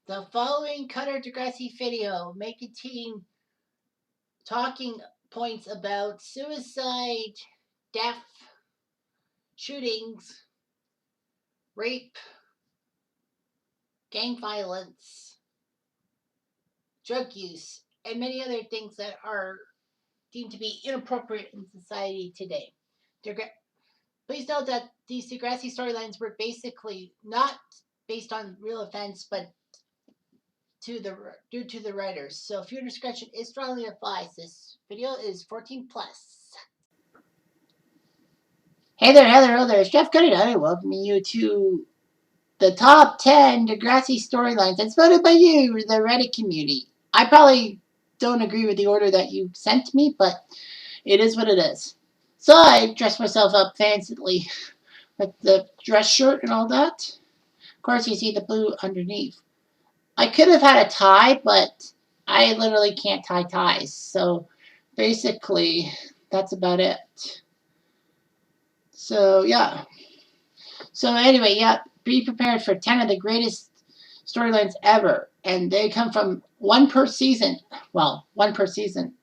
The following Cutter Degrassi video may contain talking points about suicide, death, shootings, rape, gang violence, drug use, and many other things that are deemed to be inappropriate in society today. Please note that these Degrassi storylines were basically not based on real events, but due to the writers. So viewer discretion is strongly advised. This video is 14 plus. Hey there, hello there, it's Jeff Cuddy. I welcome you to the top 10 Degrassi storylines that's voted by you, the Reddit community. I probably don't agree with the order that you sent me, but it is what it is. So I dressed myself up fancily with the dress shirt and all that. Of course, you see the blue underneath. I could have had a tie, but I literally can't tie ties. So basically, that's about it. So yeah. So anyway, yeah, be prepared for 10 of the greatest storylines ever. And they come from one per season. Well, one per season.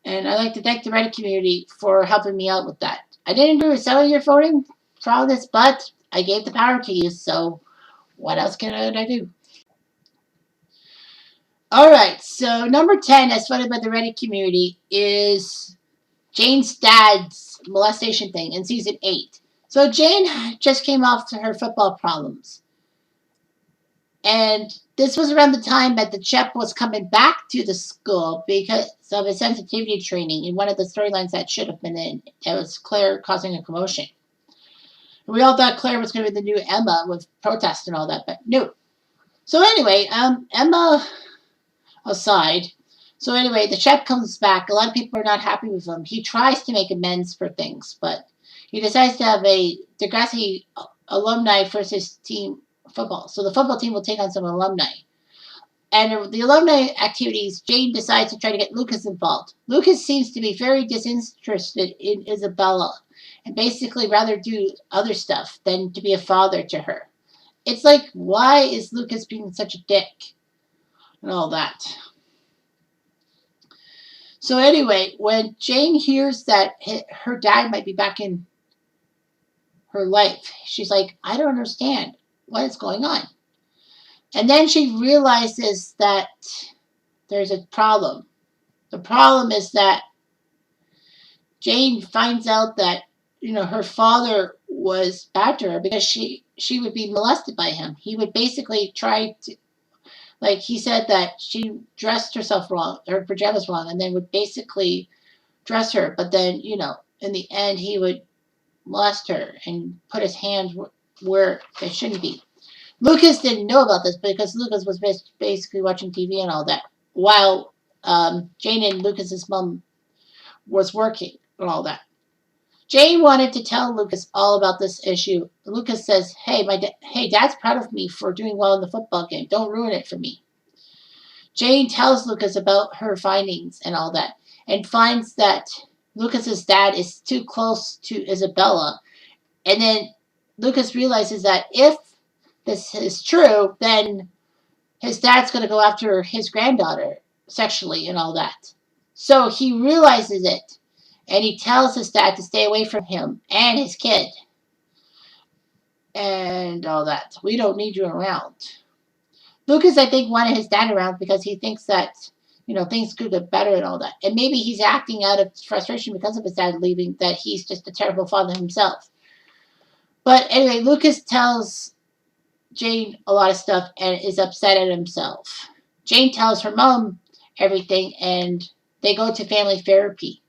And I'd like to thank the Reddit community for helping me out with that. I didn't agree with some of your voting for all this, but I gave the power to you, so what else can I do? Alright, so number 10, as voted by the Reddit community, is Jane's dad's molestation thing in season 8. So Jane just came off to her football problems. And this was around the time that the Chep was coming back to the school because of a sensitivity training in one of the storylines that should have been in. It was Claire causing a commotion. We all thought Claire was going to be the new Emma with protest and all that, but no. So anyway, Emma aside. So anyway, the Chef comes back. A lot of people are not happy with him. He tries to make amends for things, but he decides to have a Degrassi alumni versus team football. So the football team will take on some alumni. And the alumni activities, Jane decides to try to get Lucas involved. Lucas seems to be very disinterested in Isabella and basically rather do other stuff than to be a father to her. It's like, why is Lucas being such a dick? And all that. So anyway, when Jane hears that her dad might be back in her life, she's like, I don't understand what is going on. And then she realizes that there's a problem. The problem is that Jane finds out that, her father was bad to her because she would be molested by him. He would basically try to, like he said that she dressed herself wrong, her pajamas wrong, and then would basically dress her. But then, in the end, he would molest her and put his hands where they shouldn't be. Lucas didn't know about this because Lucas was basically watching TV and all that while Jane and Lucas's mom was working and all that. Jane wanted to tell Lucas all about this issue. Lucas says, hey, Dad's proud of me for doing well in the football game. Don't ruin it for me. Jane tells Lucas about her findings and all that and finds that Lucas's dad is too close to Isabella. And then Lucas realizes that if this is true, then his dad's going to go after his granddaughter sexually and all that. So he realizes it. And he tells his dad to stay away from him and his kid. And all that. We don't need you around. Lucas, I think, wanted his dad around because he thinks that, things could get better and all that. And maybe he's acting out of frustration because of his dad leaving, that he's just a terrible father himself. But anyway, Lucas tells Jane a lot of stuff and is upset at himself. Jane tells her mom everything and they go to family therapy.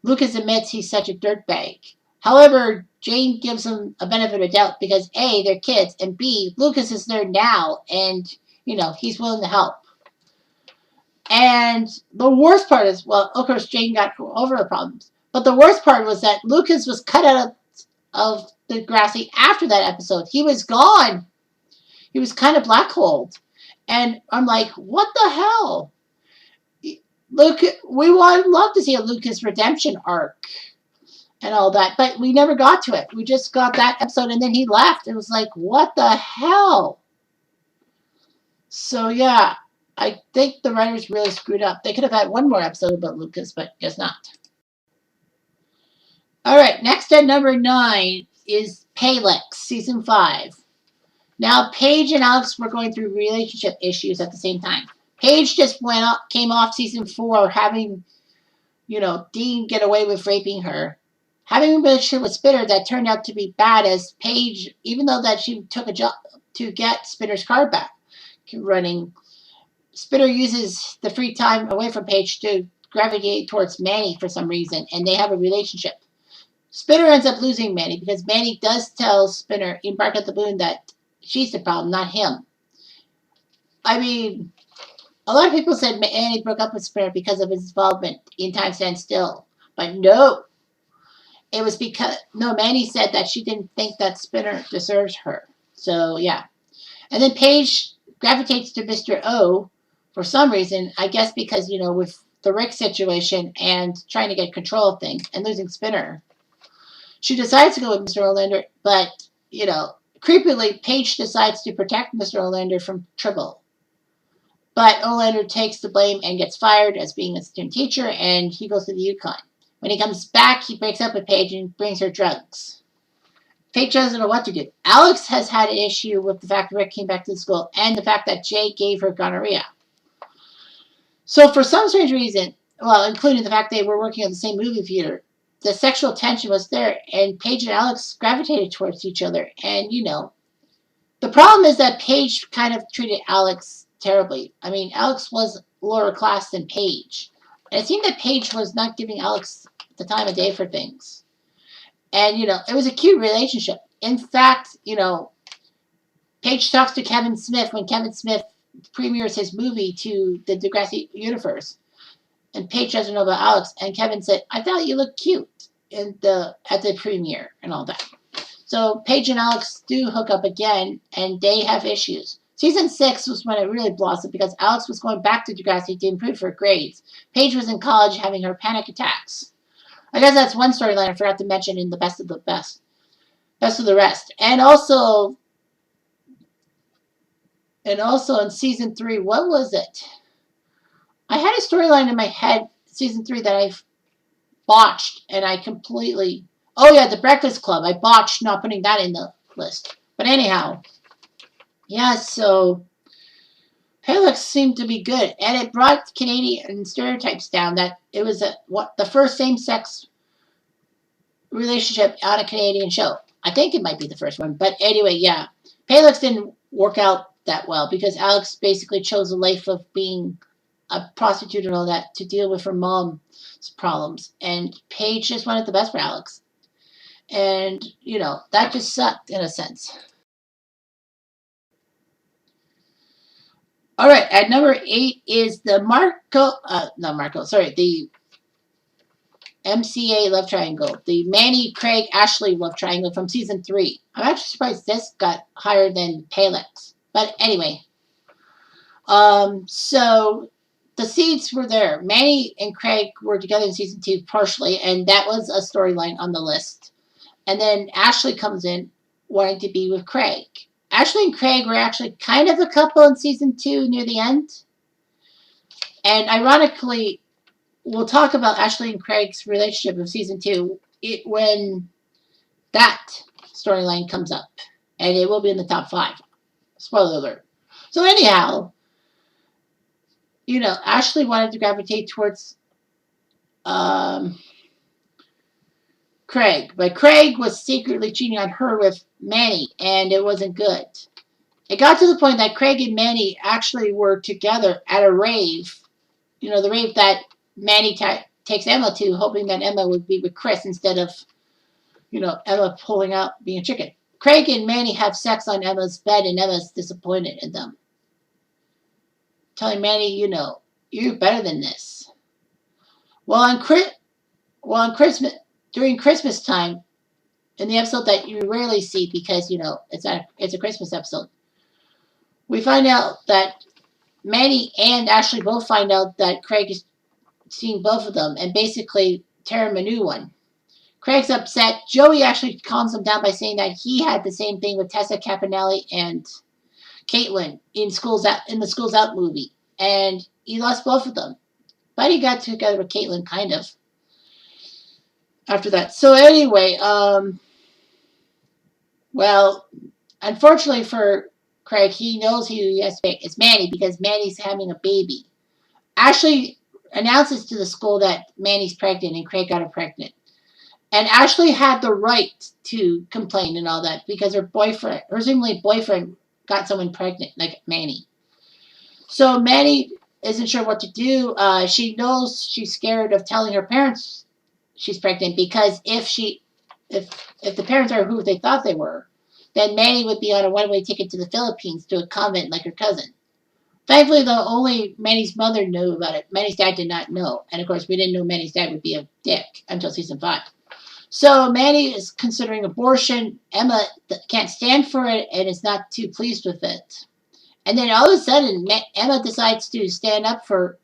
Lucas admits he's such a dirtbag. However, Jane gives him a benefit of doubt because A, they're kids, and B, Lucas is there now, and, he's willing to help. And the worst part is, well, of course, Jane got over her problems. But the worst part was that Lucas was cut out of Degrassi after that episode. He was gone. He was kind of black-holed. And I'm like, what the hell? Look, we would love to see a Lucas redemption arc and all that, but we never got to it. We just got that episode, and then he left. It was like, what the hell? So yeah, I think the writers really screwed up. They could have had one more episode about Lucas, but guess not. All right, next at number 9 is Palex, season 5. Now, Paige and Alex were going through relationship issues at the same time. Paige just came off season 4, having, Dean get away with raping her. Having a relationship with Spinner that turned out to be bad, as Paige, even though that she took a job to get Spinner's car back running, Spinner uses the free time away from Paige to gravitate towards Manny for some reason, and they have a relationship. Spinner ends up losing Manny because Manny does tell Spinner in Bark at the Moon that she's the problem, not him. I mean, a lot of people said Manny broke up with Spinner because of his involvement in Time Stands Still. But no. It was because, no, Manny said that she didn't think that Spinner deserves her. So, yeah. And then Paige gravitates to Mr. O for some reason, I guess because, with the Rick situation and trying to get control of things and losing Spinner. She decides to go with Mr. Olander, but, creepily, Paige decides to protect Mr. Olander from trouble. But Olander takes the blame and gets fired as being a student teacher, and he goes to the Yukon. When he comes back, he breaks up with Paige and brings her drugs. Paige doesn't know what to do. Alex has had an issue with the fact that Rick came back to the school and the fact that Jay gave her gonorrhea. So for some strange reason, well, including the fact they were working on the same movie theater, the sexual tension was there, and Paige and Alex gravitated towards each other. And, the problem is that Paige kind of treated Alex terribly. I mean, Alex was lower class than Paige. And it seemed that Paige was not giving Alex the time of day for things. And, it was a cute relationship. In fact, Paige talks to Kevin Smith when Kevin Smith premieres his movie to the Degrassi universe. And Paige doesn't know about Alex. And Kevin said, I thought you looked cute at the premiere and all that. So Paige and Alex do hook up again, and they have issues. Season 6 was when it really blossomed because Alex was going back to Degrassi to improve her grades. Paige was in college having her panic attacks. I guess that's one storyline I forgot to mention in the best of the best. Best of the rest. And also in season 3, what was it? I had a storyline in my head, season 3, that I botched, and I completely... Oh, yeah, The Breakfast Club. I botched not putting that in the list. But anyhow, yeah, so Palex seemed to be good, and it brought Canadian stereotypes down, that it was the first same-sex relationship on a Canadian show. I think it might be the first one, but anyway, yeah. Palex didn't work out that well because Alex basically chose a life of being a prostitute and all that to deal with her mom's problems, and Paige just wanted the best for Alex. And, that just sucked in a sense. All right, at number 8 is the the MCA love triangle, the Manny, Craig, Ashley love triangle from season 3. I'm actually surprised this got higher than Palex. But anyway, so the seeds were there. Manny and Craig were together in season 2 partially, and that was a storyline on the list. And then Ashley comes in wanting to be with Craig. Ashley and Craig were actually kind of a couple in season 2 near the end. And ironically, we'll talk about Ashley and Craig's relationship in season 2 when that storyline comes up. And it will be in the top 5. Spoiler alert. So anyhow, Ashley wanted to gravitate towards Craig. But Craig was secretly cheating on her with Manny, and it wasn't good. It got to the point that Craig and Manny actually were together at a rave. The rave that Manny takes Emma to, hoping that Emma would be with Chris instead of, Emma pulling out being a chicken. Craig and Manny have sex on Emma's bed, and Emma's disappointed in them. Telling Manny, you're better than this. Well, on Christmas, during Christmas time, in the episode that you rarely see because, it's a Christmas episode, we find out that Manny and Ashley both find out that Craig is seeing both of them and basically tear him a new one. Craig's upset. Joey actually calms him down by saying that he had the same thing with Tessa Campanelli and Caitlin in the Schools Out movie, and he lost both of them. But he got together with Caitlin, kind of, after that. So anyway, well, unfortunately for Craig, he knows he has to pick. It's Manny because Manny's having a baby. Ashley announces to the school that Manny's pregnant and Craig got her pregnant. And Ashley had the right to complain and all that because her boyfriend, her seemingly boyfriend, got someone pregnant, like Manny. So Manny isn't sure what to do. She knows she's scared of telling her parents she's pregnant because if if the parents are who they thought they were, then Manny would be on a one-way ticket to the Philippines to a convent like her cousin. Thankfully, though, only Manny's mother knew about it. Manny's dad did not know, and of course, we didn't know Manny's dad would be a dick until season 5. So Manny is considering abortion. Emma can't stand for it and is not too pleased with it. And then all of a sudden, Emma decides to stand up for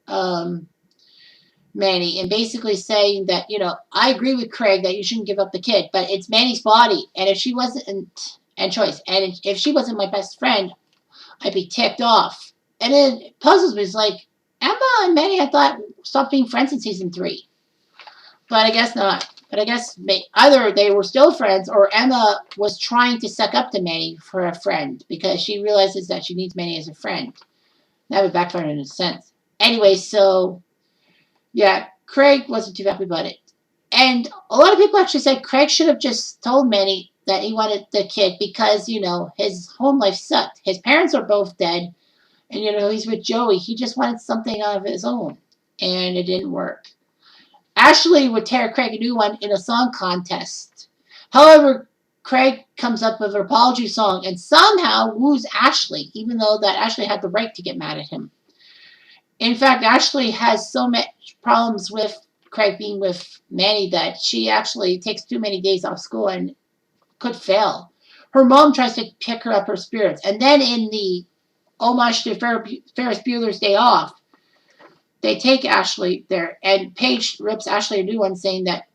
um, Manny and basically saying that, I agree with Craig that you shouldn't give up the kid, but it's Manny's body. And if she wasn't, and choice, and if she wasn't my best friend, I'd be ticked off. And it puzzles me. It's like, Emma and Manny, I thought, stopped being friends in season 3. But I guess not. But I guess either they were still friends or Emma was trying to suck up to Manny for a friend because she realizes that she needs Manny as a friend. That would backfire in a sense. Anyway, so yeah, Craig wasn't too happy about it. And a lot of people actually said Craig should have just told Manny that he wanted the kid because, his home life sucked. His parents are both dead. And, he's with Joey. He just wanted something of his own. And it didn't work. Ashley would tear Craig a new one in a song contest. However, Craig comes up with an apology song and somehow woos Ashley, even though that Ashley had the right to get mad at him. In fact, Ashley has so much problems with Craig being with Manny that she actually takes too many days off school and could fail. Her mom tries to pick her up her spirits. And then in the homage to Ferris Bueller's Day Off, they take Ashley there, and Paige rips Ashley a new one saying that,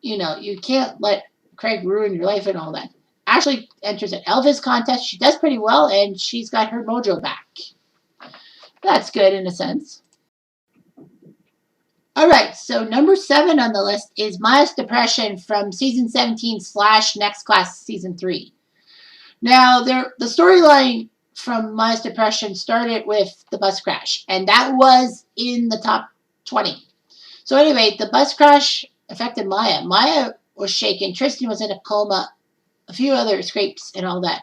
you can't let Craig ruin your life and all that. Ashley enters an Elvis contest. She does pretty well, and she's got her mojo back. That's good in a sense. All right, so number 7 on the list is Maya's Depression from season 17 / Next Class season 3. Now, the storyline from Maya's Depression started with the bus crash, and that was in the top 20. So anyway, the bus crash affected Maya. Maya was shaken. Tristan was in a coma. A few other scrapes and all that.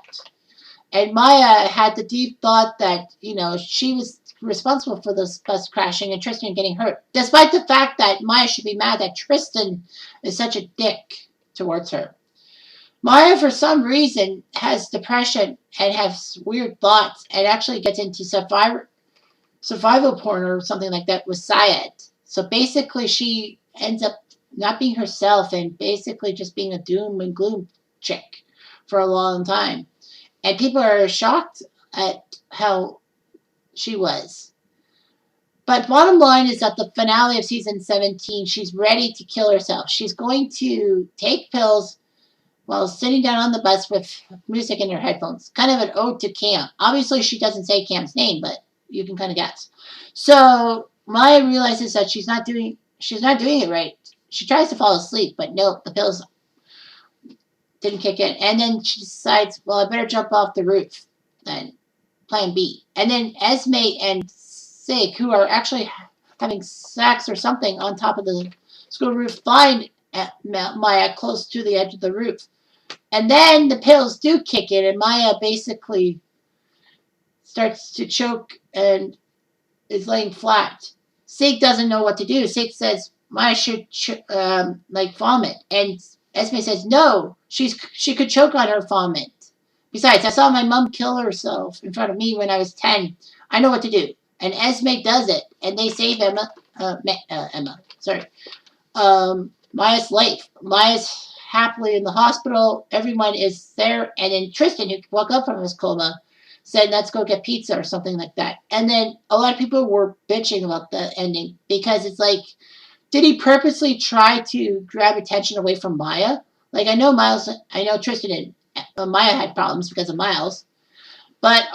And Maya had the deep thought that, she was responsible for this bus crashing and Tristan getting hurt. Despite the fact that Maya should be mad that Tristan is such a dick towards her. Maya, for some reason, has depression and has weird thoughts and actually gets into survival porn or something like that with Syed. So basically, she ends up not being herself and basically just being a doom and gloom chick for a long time. And people are shocked at how she was. But bottom line is that the finale of season 17, she's ready to kill herself. She's going to take pills while sitting down on the bus with music in her headphones. Kind of an ode to Cam. Obviously, she doesn't say Cam's name, but you can kind of guess. So Maya realizes that she's not doing it right. She tries to fall asleep, but no, the pills didn't kick in. And then she decides, well, I better jump off the roof. Then plan B. And then Esme and Sig, who are actually having sex or something on top of the school roof, find Maya close to the edge of the roof. And then the pills do kick in, and Maya basically starts to choke and is laying flat. Sig doesn't know what to do. Sig says Maya should vomit, and Esme says no, she could choke on her vomit. Besides, I saw my mom kill herself in front of me when I was 10. I know what to do. And Esme does it, and they save Maya's life. Maya's happily in the hospital. Everyone is there. And then Tristan, who woke up from his coma, said, let's go get pizza or something like that. And then a lot of people were bitching about the ending because it's like, did he purposely try to grab attention away from Maya? Like, I know Tristan and Maya had problems because of Miles. But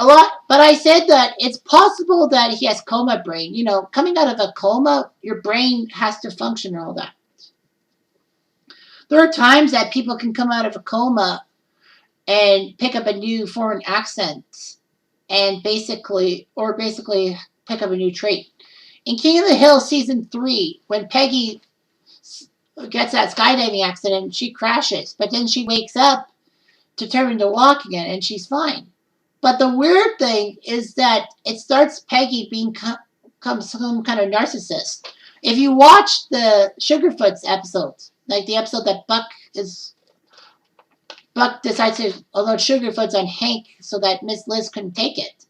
I said that it's possible that he has coma brain. You know, coming out of a coma, your brain has to function and all that. There are times that people can come out of a coma and pick up a new foreign accent and basically pick up a new trait. In King of the Hill season 3, when Peggy gets that skydiving accident, she crashes, but then she wakes up determined to walk again and she's fine. But the weird thing is that it starts Peggy being some kind of narcissist. If you watch the Sugarfoot's episodes, like the episode that Buck decides to unload Sugarfoots on Hank so that Miss Liz couldn't take it.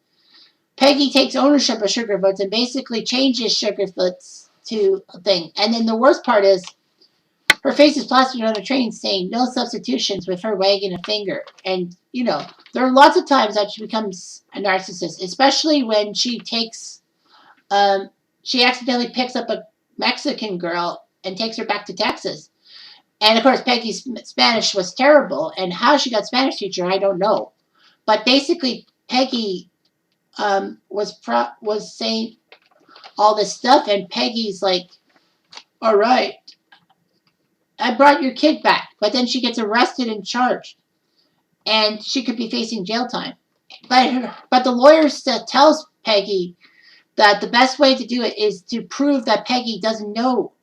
Peggy takes ownership of Sugarfoots and basically changes Sugarfoots to a thing. And then the worst part is her face is plastered on a train saying no substitutions with her wagging a finger. And, you know, there are lots of times that she becomes a narcissist, especially when she accidentally picks up a Mexican girl and takes her back to Texas. And of course, Peggy's Spanish was terrible, and how she got Spanish teacher, I don't know. But basically, Peggy was saying all this stuff, and Peggy's like, "All right, I brought your kid back," but then she gets arrested and charged, and she could be facing jail time. But the lawyer tells Peggy that the best way to do it is to prove that Peggy doesn't know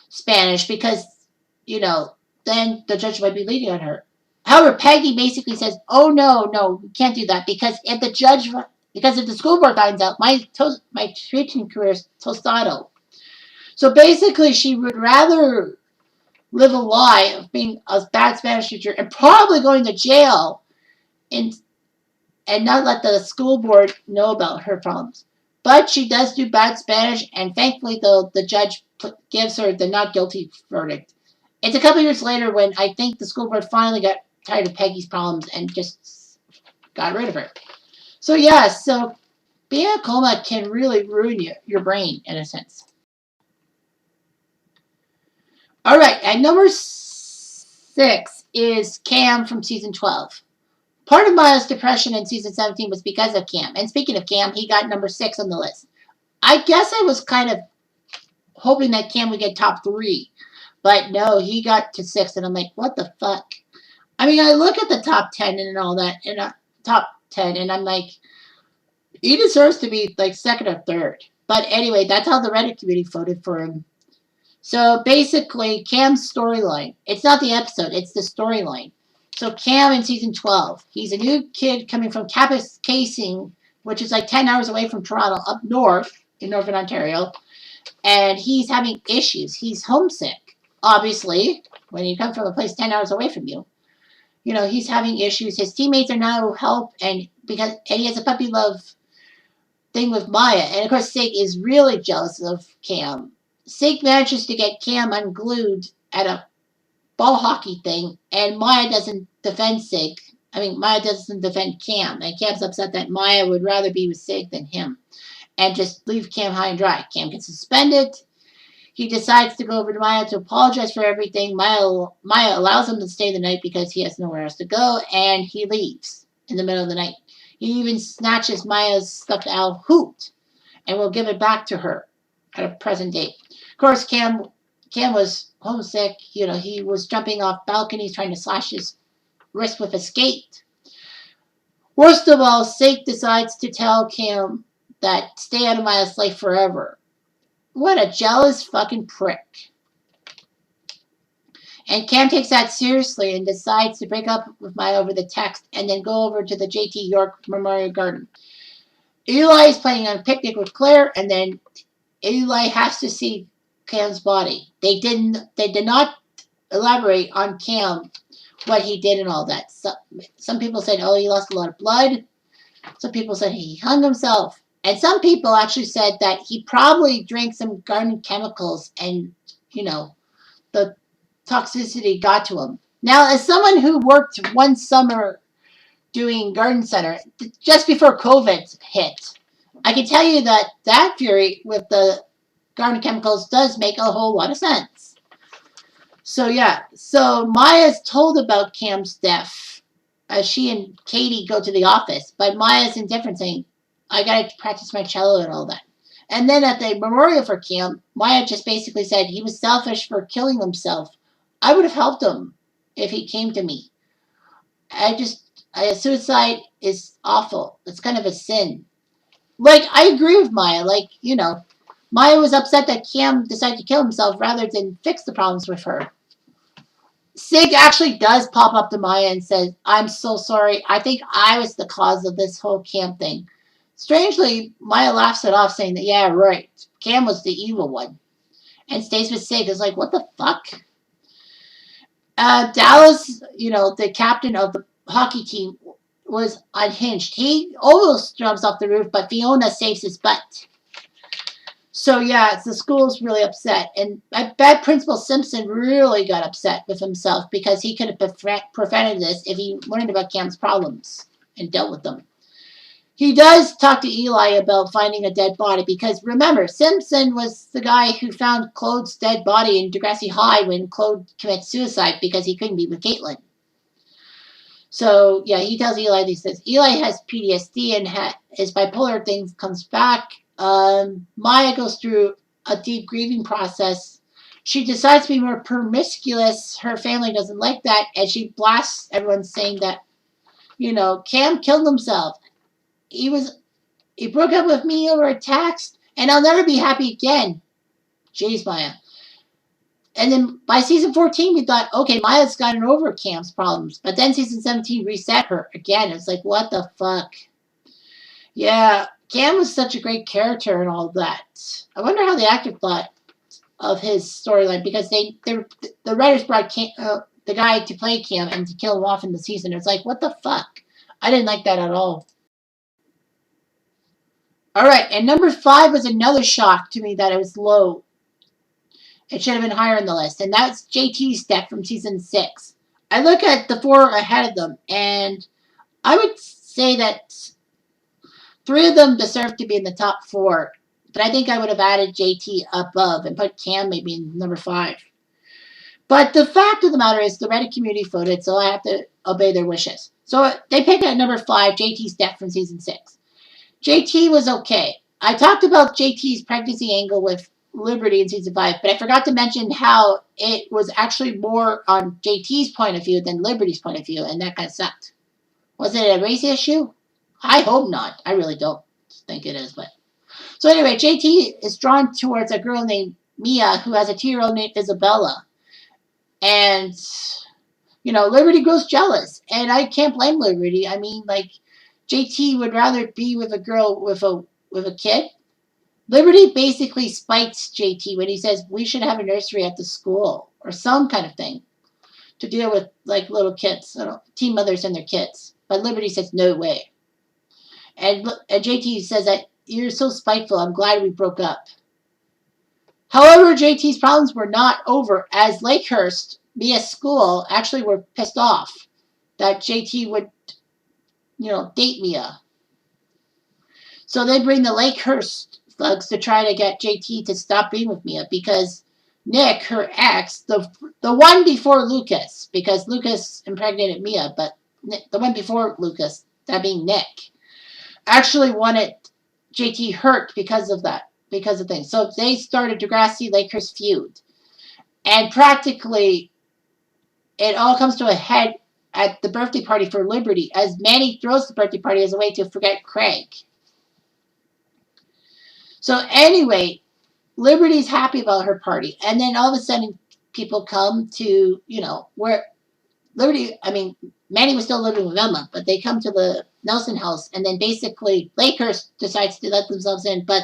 Spanish because, you know, then the judge might be leaning on her. However, Peggy basically says, "Oh no, we can't do that because if the school board finds out, my teaching career is tostado." So basically, she would rather live a lie of being a bad Spanish teacher and probably going to jail and not let the school board know about her problems. But she does do bad Spanish, and thankfully, the judge gives her the not guilty verdict. It's a couple years later when I think the school board finally got tired of Peggy's problems and just got rid of her. So yeah, so being in a coma can really ruin your brain in a sense. All right, at number 6 is Cam from season 12. Part of Miles' depression in season 17 was because of Cam. And speaking of Cam, he got number 6 on the list. I guess I was kind of hoping that Cam would get top 3. But no, he got to 6, and I'm like, what the fuck? I mean, I look at the top 10 and all that, and top 10, and I'm like, he deserves to be like second or third. But anyway, that's how the Reddit community voted for him. So basically, Cam's storyline. It's not the episode, it's the storyline. So Cam in season 12, he's a new kid coming from Kapuskasing, which is like 10 hours away from Toronto, up north in Northern Ontario. And he's having issues. He's homesick, obviously, when you come from a place 10 hours away from you. You know, he's having issues. His teammates are now help, and he has a puppy love thing with Maya. And of course, Sig is really jealous of Cam. Sig manages to get Cam unglued at a ball hockey thing, and Maya doesn't defend Sig. I mean, Maya doesn't defend Cam, and Cam's upset that Maya would rather be with Sig than him, and just leave Cam high and dry. Cam gets suspended. He decides to go over to Maya to apologize for everything. Maya allows him to stay the night because he has nowhere else to go, and he leaves in the middle of the night. He even snatches Maya's stuffed owl Hoot, and will give it back to her at a present date. Of course, Cam was homesick. You know, he was jumping off balconies trying to slash his wrist with a skate. Worst of all, Sig decides to tell Cam that stay out of Maya's life forever. What a jealous fucking prick. And Cam takes that seriously and decides to break up with Maya over the text and then go over to the J.T. York Memorial Garden. Eli is playing on a picnic with Claire, and then Eli has to see Cam's body. They did not elaborate on Cam, what he did and all that. Some people said, oh, he lost a lot of blood. Some people said he hung himself. And some people actually said that he probably drank some garden chemicals and, you know, the toxicity got to him. Now, as someone who worked one summer doing garden center, just before COVID hit, I can tell you that theory with the garden chemicals does make a whole lot of sense. So, yeah. So, Maya's told about Cam's death she and Katie go to the office, but Maya's indifferent, saying, I gotta practice my cello and all that. And then at the memorial for Cam, Maya just basically said he was selfish for killing himself. I would have helped him if he came to me. Suicide is awful. It's kind of a sin. Like, I agree with Maya. Like, Maya was upset that Cam decided to kill himself rather than fix the problems with her. Sig actually does pop up to Maya and says, I'm so sorry. I think I was the cause of this whole Cam thing. Strangely, Maya laughs it off, saying that, yeah, right. Cam was the evil one. And stays with Sig. Is like, what the fuck? Dallas, the captain of the hockey team, was unhinged. He almost jumps off the roof, but Fiona saves his butt. So yeah, the school's really upset, and bad Principal Simpson really got upset with himself because he could have prevented this if he learned about Cam's problems and dealt with them. He does talk to Eli about finding a dead body because remember, Simpson was the guy who found Claude's dead body in Degrassi High when Claude commits suicide because he couldn't be with Caitlin. So yeah, he tells Eli these things. Eli has PTSD and his bipolar thing comes back. Maya goes through a deep grieving process. She decides to be more promiscuous. Her family doesn't like that, and she blasts everyone saying that, Cam killed himself. He broke up with me over a text, and I'll never be happy again. Jeez, Maya. And then by season 14, we thought, okay, Maya's gotten over Cam's problems. But then season 17 reset her again. It's like, what the fuck? Yeah, Cam was such a great character and all that. I wonder how the actor thought of his storyline because the writers brought the guy to play Cam and to kill him off in the season. It's like, what the fuck? I didn't like that at all. All right, and number 5 was another shock to me that it was low. It should have been higher on the list, and that's JT's death from season 6. I look at the 4 ahead of them, and I would say that 3 of them deserve to be in the top 4, but I think I would have added JT above and put Cam maybe in number 5. But the fact of the matter is the Reddit community voted, so I have to obey their wishes. So they picked at number 5, JT's death from season 6. JT was okay. I talked about JT's pregnancy angle with Liberty in season 5, but I forgot to mention how it was actually more on JT's point of view than Liberty's point of view, and that kind of sucked. Was it a race issue? I hope not. I really don't think it is, but so anyway, JT is drawn towards a girl named Mia who has a 2-year-old named Isabella, and Liberty grows jealous, and I can't blame Liberty. I mean, like, JT would rather be with a girl with a kid. Liberty basically spites JT when he says we should have a nursery at the school or some kind of thing to deal with like little kids, teen mothers and their kids. But Liberty says no way. And JT says that you're so spiteful. I'm glad we broke up. However, JT's problems were not over as Lakehurst, Mia's school, actually were pissed off that JT would, date Mia. So they bring the Lakehurst thugs to try to get JT to stop being with Mia because Nick, her ex, the one before Lucas, because Lucas impregnated Mia, but the one before Lucas, that being Nick, actually wanted JT hurt because of things. So they started Degrassi Lakehurst feud. And practically it all comes to a head at the birthday party for Liberty as Manny throws the birthday party as a way to forget Craig. So anyway, Liberty's happy about her party. And then all of a sudden people come to, where Manny was still living with Emma, but they come to the Nelson house, and then basically Lakehurst decides to let themselves in, but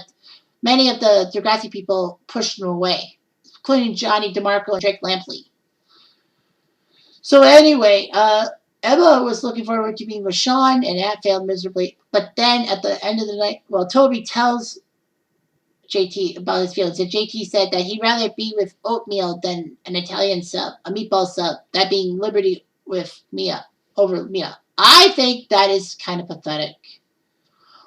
many of the Degrassi people pushed them away, including Johnny DeMarco and Drake Lampley. So anyway, Emma was looking forward to being with Sean, and that failed miserably. But then at the end of the night, Toby tells JT about his feelings, and JT said that he'd rather be with oatmeal than an Italian sub, a meatball sub, that being Liberty with Mia, over Mia. I think that is kind of pathetic.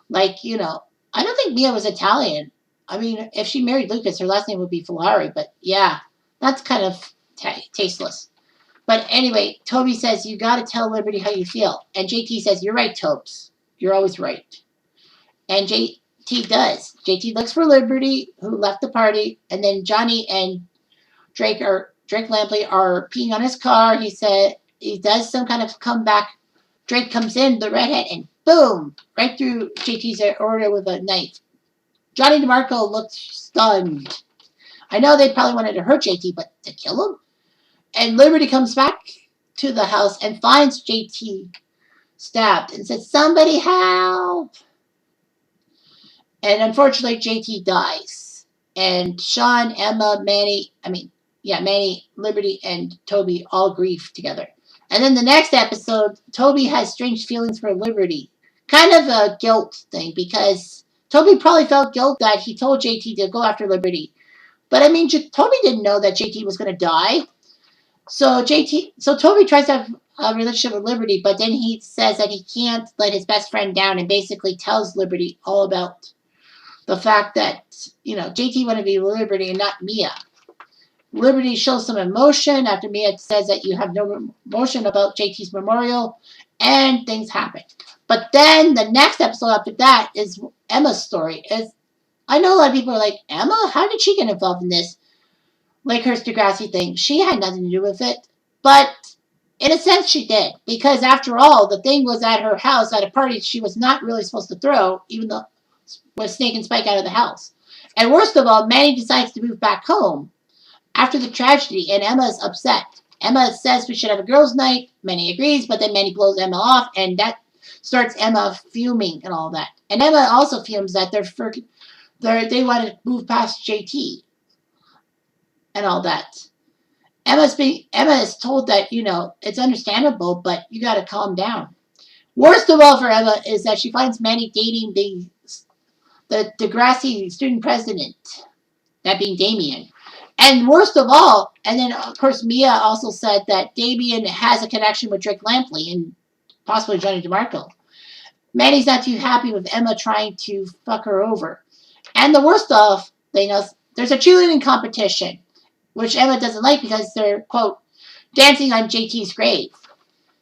Like, I don't think Mia was Italian. I mean, if she married Lucas, her last name would be Filari, but yeah, that's kind of tasteless. But anyway, Toby says, you got to tell Liberty how you feel. And JT says, you're right, Topes. You're always right. And JT does. JT looks for Liberty, who left the party. And then Johnny and Drake Lampley are peeing on his car. He said he does some kind of comeback. Drake comes in, the redhead, and boom, right through JT's aorta with a knife. Johnny DeMarco looked stunned. I know they probably wanted to hurt JT, but to kill him? And Liberty comes back to the house and finds JT stabbed and says, somebody help! And unfortunately, JT dies. And Sean, Emma, Manny, Liberty, and Toby all grieve together. And then the next episode, Toby has strange feelings for Liberty. Kind of a guilt thing, because Toby probably felt guilt that he told JT to go after Liberty. But I mean, Toby didn't know that JT was going to die. So Toby tries to have a relationship with Liberty, but then he says that he can't let his best friend down and basically tells Liberty all about the fact that, JT wanted to be Liberty and not Mia. Liberty shows some emotion after Mia says that you have no emotion about JT's memorial, and things happen. But then the next episode after that is Emma's story. I know a lot of people are like, Emma? How did she get involved in this Lakehurst Degrassi thing? She had nothing to do with it. But in a sense, she did. Because after all, the thing was at her house at a party she was not really supposed to throw, even though with Snake and Spike out of the house. And worst of all, Manny decides to move back home after the tragedy, and Emma's upset. Emma says we should have a girls' night. Manny agrees, but then Manny blows Emma off, and that starts Emma fuming and all that. And Emma also fumes that they want to move past JT and all that. Emma is told that, it's understandable, but you got to calm down. Worst of all for Emma is that she finds Manny dating the Degrassi student president, that being Damien. And worst of all, and then of course Mia also said that Damien has a connection with Drake Lampley and possibly Johnny DeMarco. Manny's not too happy with Emma trying to fuck her over. And the worst of thing is, there's a cheerleading competition, which Emma doesn't like because they're, quote, dancing on JT's grave.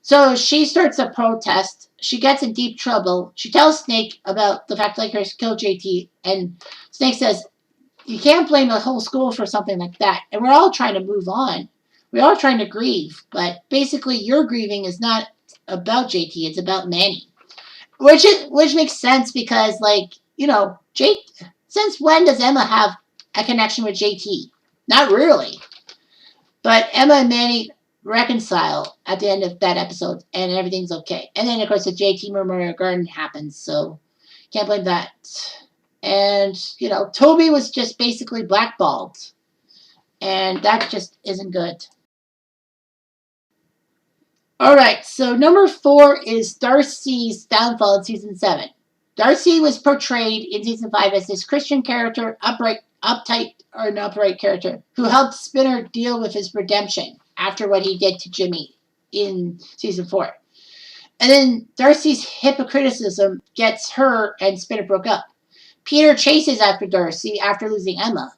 So she starts a protest. She gets in deep trouble. She tells Snake about the fact that Lakers killed JT, and Snake says, you can't blame the whole school for something like that. And we're all trying to move on. We're all trying to grieve. But basically, your grieving is not about JT. It's about Manny. Which makes sense because, since when does Emma have a connection with JT? Not really. But Emma and Manny reconcile at the end of that episode, and everything's okay. And then, of course, the JT Memorial Garden happens, so can't blame that. And, Toby was just basically blackballed. And that just isn't good. Alright, so number 4 is Darcy's downfall in Season 7. Darcy was portrayed in Season 5 as this Christian character, upright character, who helped Spinner deal with his redemption after what he did to Jimmy in Season 4. And then Darcy's hypocriticism gets her and Spinner broke up. Peter chases after Darcy after losing Emma.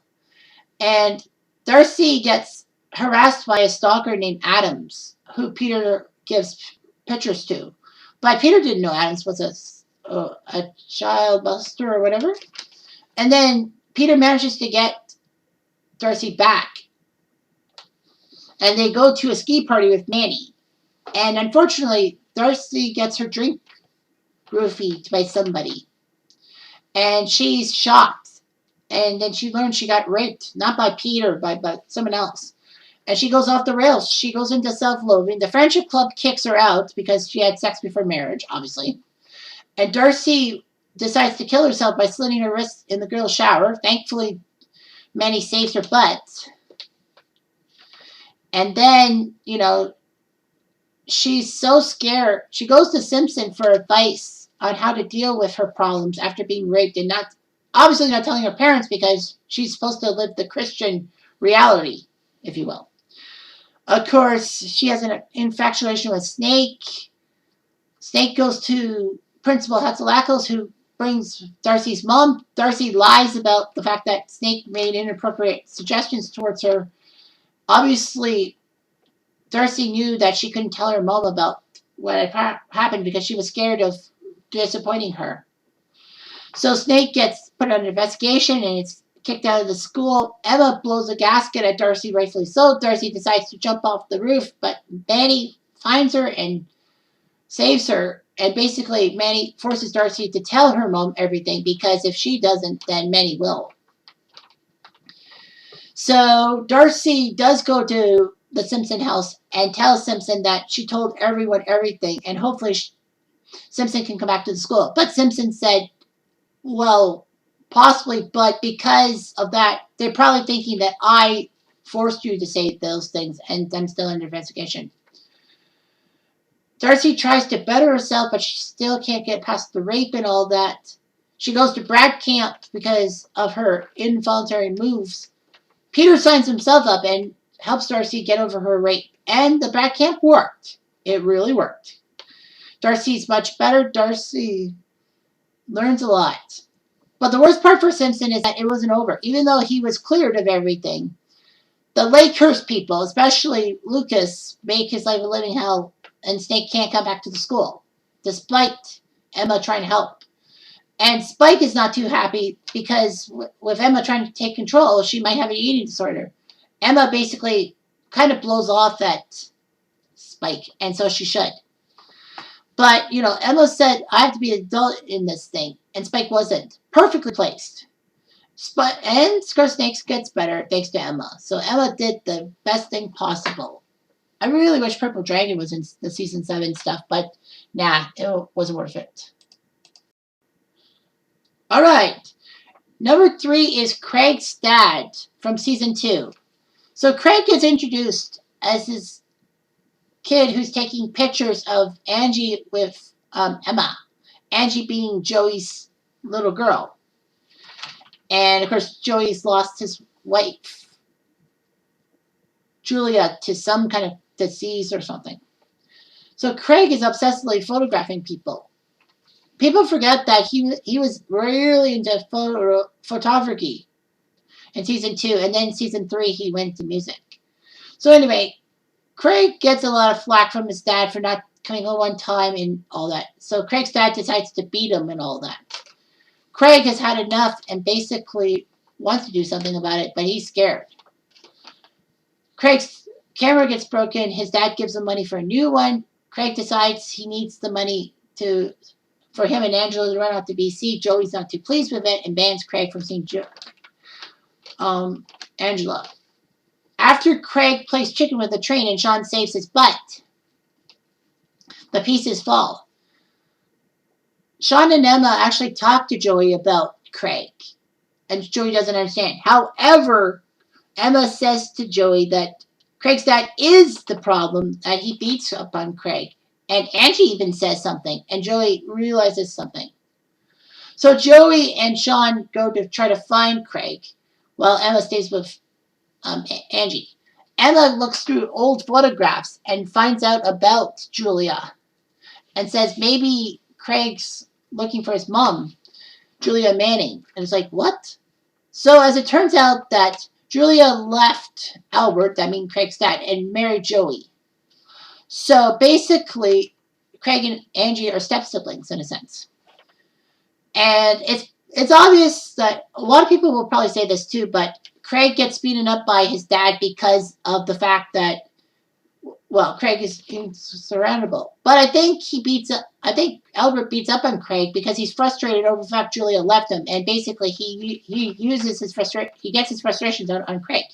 And Darcy gets harassed by a stalker named Adams, who Peter gives pictures to. But Peter didn't know Adams was a child buster or whatever. And then Peter manages to get Darcy back. And they go to a ski party with Manny. And unfortunately, Darcy gets her drink roofied by somebody. And she's shocked. And then she learns she got raped. Not by Peter, but someone else. And she goes off the rails. She goes into self-loathing. The friendship club kicks her out because she had sex before marriage, obviously. And Darcy decides to kill herself by slitting her wrist in the girl's shower. Thankfully, Manny saves her butt. And then, she's so scared. She goes to Simpson for advice on how to deal with her problems after being raped, and obviously not telling her parents because she's supposed to live the Christian reality, if you will. Of course, she has an infatuation with Snake. Snake goes to Principal Hatzilakos, who brings Darcy's mom. Darcy lies about the fact that Snake made inappropriate suggestions towards her. Obviously, Darcy knew that she couldn't tell her mom about what had happened because she was scared of disappointing her. So Snake gets put under investigation and it's kicked out of the school. Emma blows a gasket at Darcy, rightfully so. Darcy decides to jump off the roof, but Manny finds her and saves her. And basically, Manny forces Darcy to tell her mom everything because if she doesn't, then Manny will. So Darcy does go to the Simpson house and tells Simpson that she told everyone everything and hopefully Simpson can come back to the school. But Simpson said, well, possibly, but because of that, they're probably thinking that I forced you to say those things and I'm still under investigation. Darcy tries to better herself, but she still can't get past the rape and all that. She goes to Brad camp because of her involuntary moves. Peter signs himself up and helps Darcy get over her rape. And the Brad camp worked. It really worked. Darcy's much better. Darcy learns a lot. But the worst part for Simpson is that it wasn't over. Even though he was cleared of everything, the Lakehurst people, especially Lucas, make his life a living hell, and Snake can't come back to the school, despite Emma trying to help. And Spike is not too happy because with Emma trying to take control, she might have an eating disorder. Emma basically kind of blows off at Spike, and so she should. But, Emma said, I have to be an adult in this thing, and Spike wasn't. Perfectly placed. And Snakes gets better thanks to Emma. So Emma did the best thing possible. I really wish Purple Dragon was in the season 7 stuff, but nah, it wasn't worth it. All right. Number 3 is Craig's dad from season 2. So Craig gets introduced as this kid who's taking pictures of Angie with Emma. Angie being Joey's little girl. And, of course, Joey's lost his wife, Julia, to some kind of disease or something. So Craig is obsessively photographing people. People forget that he was really into photography in season 2, and then season 3 he went to music. So anyway, Craig gets a lot of flack from his dad for not coming home on time and all that. So Craig's dad decides to beat him and all that. Craig has had enough and basically wants to do something about it, but he's scared. Craig's camera gets broken. His dad gives him money for a new one. Craig decides he needs the money for him and Angela to run out to BC. Joey's not too pleased with it and bans Craig from seeing Angela. After Craig plays chicken with the train and Sean saves his butt, the pieces fall. Sean and Emma actually talk to Joey about Craig, and Joey doesn't understand. However, Emma says to Joey that Craig's dad is the problem, that he beats up on Craig. And Angie even says something, and Joey realizes something. So Joey and Sean go to try to find Craig, while Emma stays with Angie. Emma looks through old photographs and finds out about Julia, and says maybe Craig's looking for his mom, Julia Manning. And it's like, what? So as it turns out that Julia left Albert, I mean Craig's dad, and married Joey. So basically, Craig and Angie are step-siblings in a sense. And it's obvious that a lot of people will probably say this too, but Craig gets beaten up by his dad because of the fact that, well, Craig is insurmountable. But I think Albert beats up on Craig because he's frustrated over the fact Julia left him, and basically he uses his he gets his frustrations out on Craig.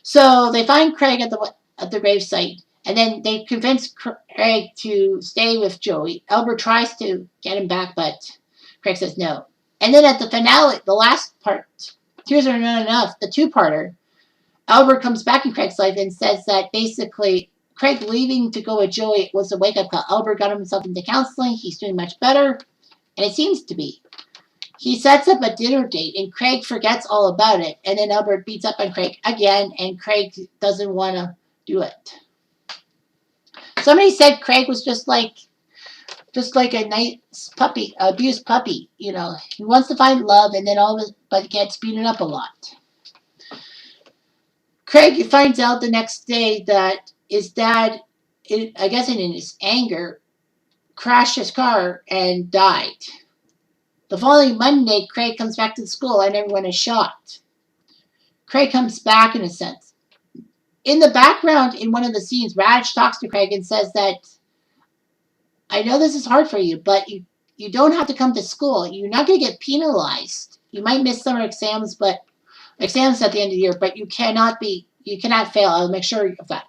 So they find Craig at the gravesite, and then they convince Craig to stay with Joey. Albert tries to get him back, but Craig says no. And then at the finale, the last part, Tears Are Not Enough, the two-parter, Albert comes back in Craig's life and says that basically Craig leaving to go with Joey was a wake-up call. Albert got himself into counseling. He's doing much better, and it seems to be. He sets up a dinner date, and Craig forgets all about it. And then Albert beats up on Craig again, and Craig doesn't want to do it. Somebody said Craig was just like a nice puppy, abused puppy. You know, he wants to find love, and then but gets beaten up a lot. Craig finds out the next day that his dad, I guess in his anger, crashed his car and died. The following Monday, Craig comes back to the school and everyone is shocked. Craig comes back in a sense. In the background, in one of the scenes, Raj talks to Craig and says that, I know this is hard for you, but you don't have to come to school. You're not going to get penalized. You might miss summer exams, but exams at the end of the year, but you cannot fail. I'll make sure of that.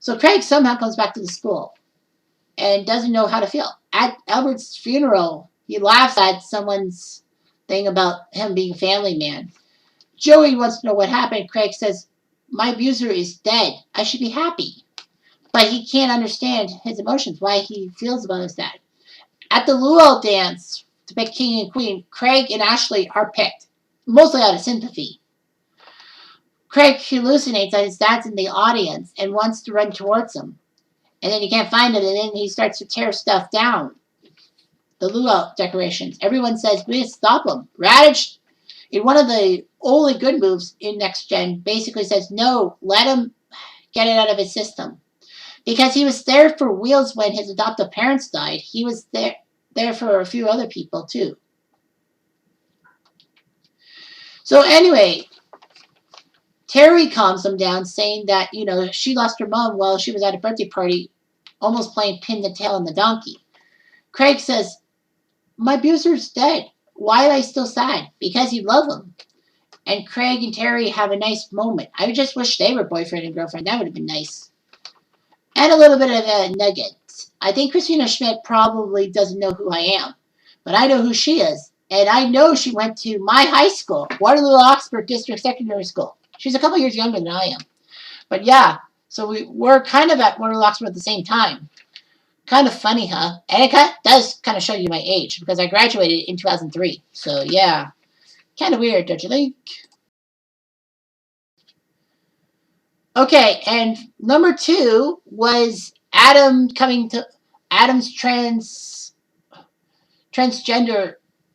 So Craig somehow comes back to the school and doesn't know how to feel. At Albert's funeral, he laughs at someone's thing about him being a family man. Joey wants to know what happened. Craig says, my abuser is dead. I should be happy. But he can't understand his emotions, why he feels about his dad. At the luau dance to pick king and queen, Craig and Ashley are picked, mostly out of sympathy. Craig hallucinates that his dad's in the audience and wants to run towards him. And then he can't find him, and then he starts to tear stuff down. The luau decorations. Everyone says, we stop him. Radish, in one of the only good moves in Next Gen, basically says, no, let him get it out of his system. Because he was there for Wheels when his adoptive parents died. He was there for a few other people, too. So anyway, Terry calms him down, saying that, she lost her mom while she was at a birthday party, almost playing pin the tail on the donkey. Craig says, my abuser's dead. Why am I still sad? Because you love him. And Craig and Terry have a nice moment. I just wish they were boyfriend and girlfriend. That would have been nice. And a little bit of a nugget. I think Christina Schmidt probably doesn't know who I am. But I know who she is. And I know she went to my high school, Waterloo Oxford District Secondary School. She's a couple years younger than I am. But yeah, so we're kind of at Waterloo Oxford at the same time. Kind of funny, huh? And it does kind of show you my age, because I graduated in 2003. So yeah, kind of weird, don't you think? Okay, and number 2 was Adam's transgender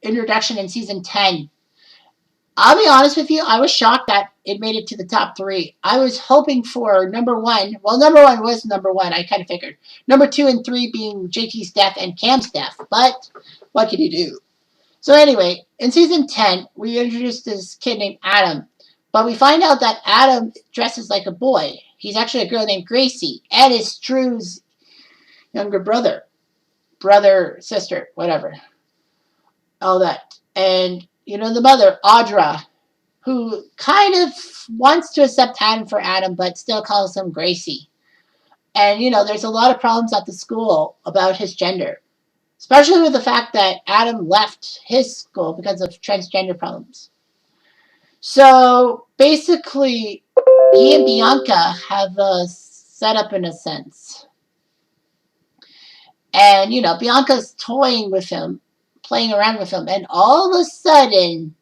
introduction in season 10. I'll be honest with you, I was shocked that it made it to the top 3. I was hoping for number 1. Well, number 1 was number 1, I kind of figured. Number 2 and 3 being JT's death and Cam's death. But what can you do? So anyway, in season 10, we introduced this kid named Adam. But we find out that Adam dresses like a boy. He's actually a girl named Gracie. And is Drew's younger brother, sister, whatever. All that. And, the mother, Audra, who kind of wants to accept Adam for Adam, but still calls him Gracie. And, there's a lot of problems at the school about his gender. Especially with the fact that Adam left his school because of transgender problems. So, basically, he and Bianca have a setup in a sense. And, Bianca's toying with him, playing around with him, and all of a sudden,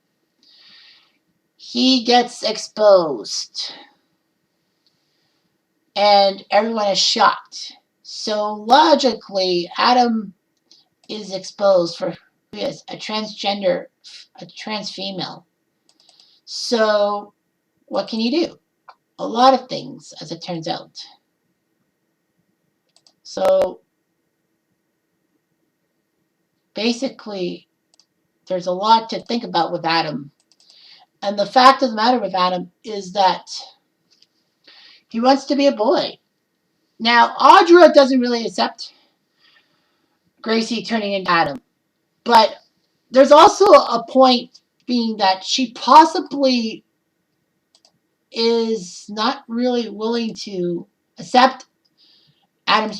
he gets exposed. And everyone is shocked. So, logically, Adam is exposed for who he is, a trans female. So, what can you do? A lot of things, as it turns out. So, basically, there's a lot to think about with Adam. And the fact of the matter with Adam is that he wants to be a boy. Now, Audra doesn't really accept Gracie turning into Adam. But there's also a point being that she possibly is not really willing to accept Adam's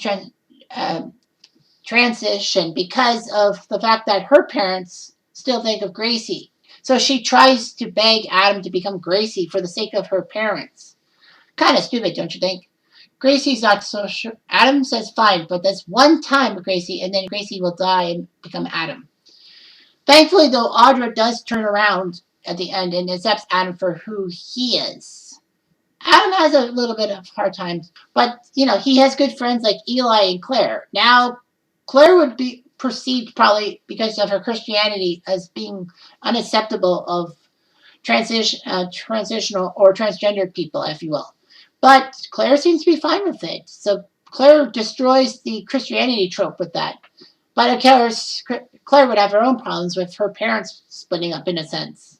transition because of the fact that her parents still think of Gracie. So she tries to beg Adam to become Gracie for the sake of her parents. Kind of stupid, don't you think? Gracie's not so sure. Adam says fine, but that's one time with Gracie, and then Gracie will die and become Adam. Thankfully, though, Audra does turn around at the end and accepts Adam for who he is. Adam has a little bit of hard times, but, he has good friends like Eli and Claire. Now, Claire would be perceived probably because of her Christianity as being unacceptable of transitional or transgender people, if you will. But Claire seems to be fine with it. So Claire destroys the Christianity trope with that. But of course, Claire would have her own problems with her parents splitting up in a sense.